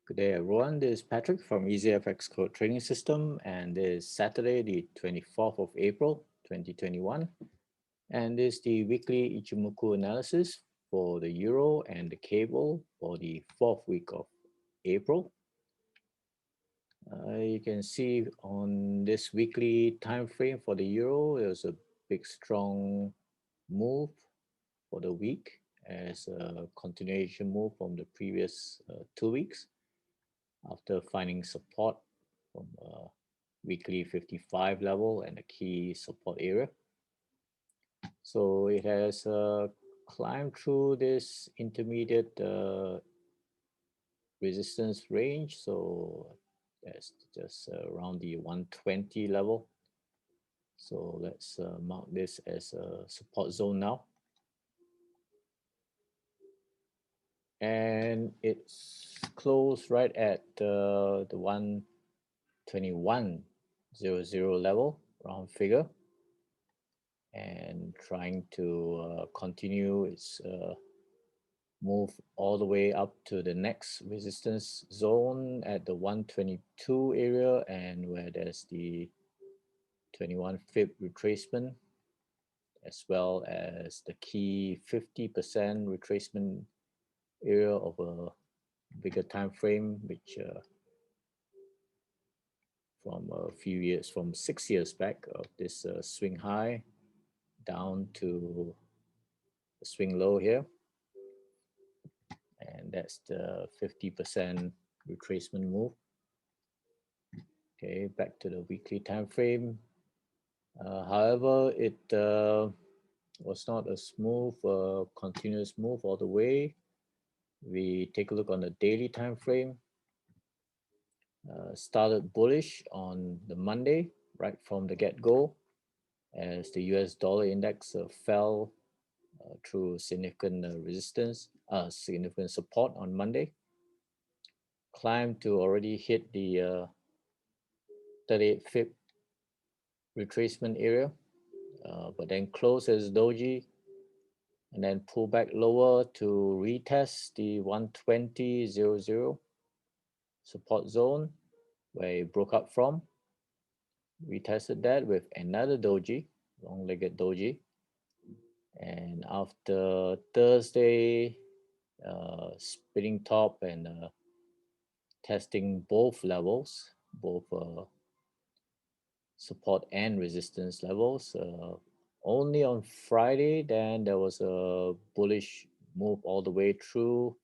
Good day, everyone. This is Patrick from EasyFX Code Trading System, and this is Saturday, the 24th of April, 2021. And this is the weekly Ichimoku analysis for the Euro and the cable for the fourth week of April. You can see on this weekly time frame for the Euro, there's a big, strong move for the week as a continuation move from the previous 2 weeks after finding support from weekly 55 level and a key support area. So it has climbed through this intermediate resistance range. So that's just around the 120 level. So let's mark this as a support zone now. And it's closed right at the 121.00 level, round figure, and trying to continue its move all the way up to the next resistance zone at the 122 area, and where there's the 21 fib retracement, as well as the key 50% retracement area of a bigger time frame, which from a few years, from 6 years back, of this swing high down to the swing low here, and that's the 50% retracement move. Okay, back to the weekly time frame. However, it was not a smooth, continuous move all the way. We take a look on the daily time frame. Started bullish on the Monday, right from the get-go, as the US dollar index fell through significant resistance, significant support on Monday. Climbed to already hit the 38 fib retracement area, but then closed as doji and then pull back lower to retest the 120.00 support zone where it broke up from. Retested that with another doji, long-legged doji, and after Thursday, splitting top and testing both levels, both support and resistance levels. Only on Friday, then there was a bullish move all the way through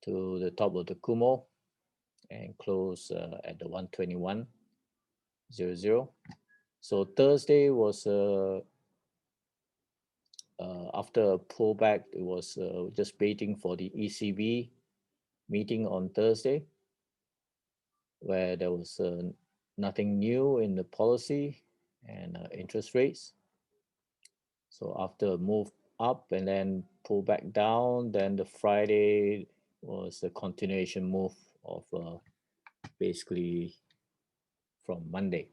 to the top of the Kumo and close at the 121.00. So Thursday was after a pullback, it was just waiting for the ECB meeting on Thursday, where there was nothing new in the policy and interest rates. So after a move up and then pull back down, then the Friday was a continuation move of basically from Monday.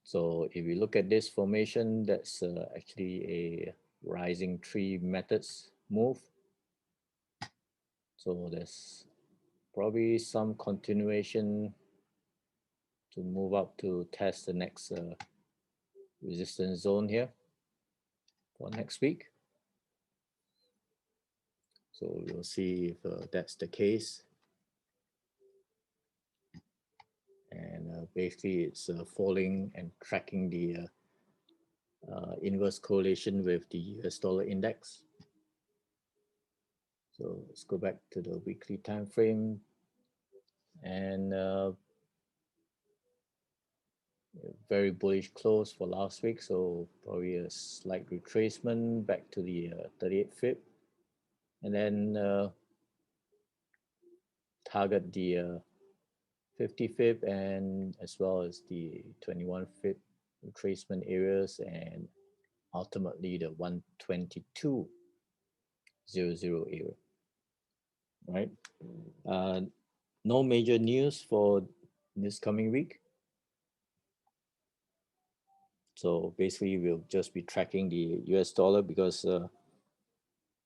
So if we look at this formation, that's actually a rising tree methods move. So there's probably some continuation to move up to test the next resistance zone here for next week. So we'll see if that's the case. And basically it's falling and tracking the inverse correlation with the US dollar index. So let's go back to the weekly time frame, and very bullish close for last week, so probably a slight retracement back to the 38 fib, and then target the 50 fib and as well as the 21 fib retracement areas, and ultimately the 122.00 area. Right. No major news for this coming week. So basically, we'll just be tracking the US dollar because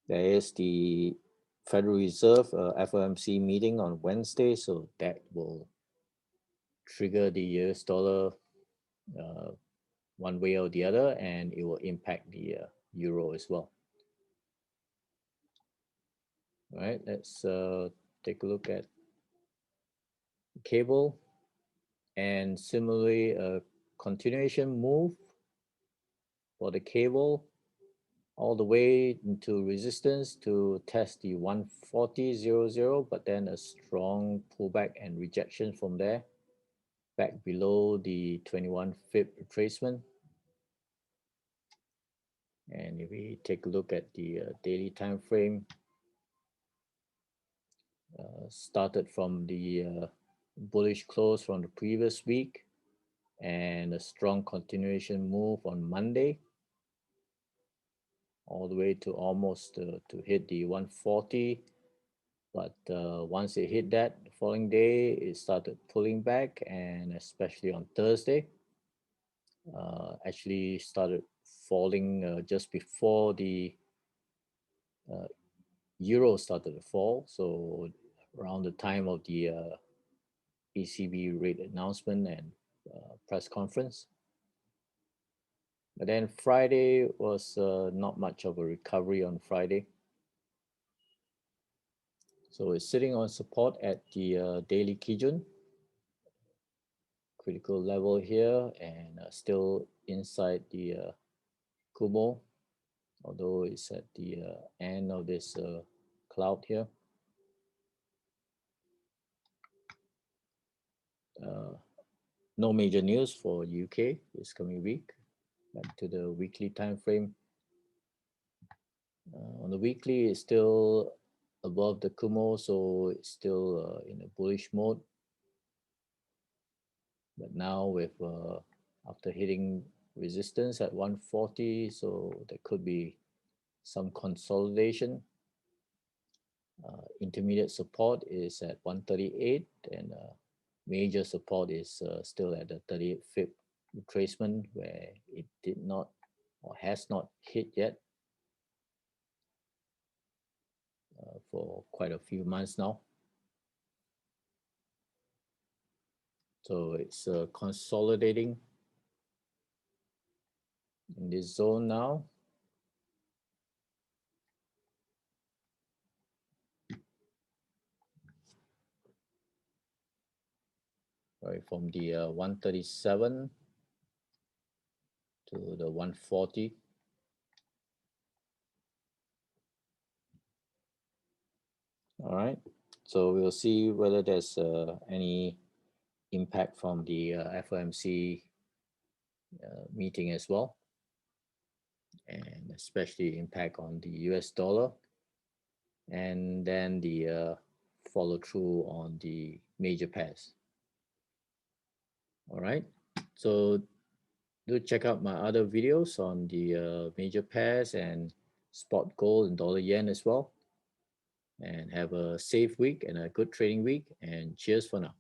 there is the Federal Reserve FOMC meeting on Wednesday, so that will trigger the US dollar one way or the other, and it will impact the euro as well. All right, let's take a look at cable, and similarly a continuation move for the cable all the way into resistance to test the 140.00, but then a strong pullback and rejection from there back below the 21-fib retracement. And if we take a look at the daily time frame, started from the bullish close from the previous week and a strong continuation move on Monday all the way to almost to hit the 140. But once it hit that, the following day it started pulling back, and especially on Thursday actually started falling just before the euro started to fall. So around the time of the ECB rate announcement and press conference. But then Friday was not much of a recovery on Friday. So it's sitting on support at the daily Kijun, critical level here, and still inside the Kumo, although it's at the end of this cloud here. No major news for UK this coming week. Back to the weekly time frame. On the weekly, it's still above the Kumo, so it's still in a bullish mode. But now with after hitting resistance at 140, so there could be some consolidation. Intermediate support is at 138, and major support is still at the 38 fib retracement, where it did not or has not hit yet for quite a few months now. So it's consolidating in this zone now. Right, from the 137 to the 140. All right, so we'll see whether there's any impact from the FOMC meeting as well, and especially impact on the US dollar, and then the follow through on the major pairs. All right, so do check out my other videos on the major pairs and spot gold and dollar yen as well. And have a safe week and a good trading week, and cheers for now.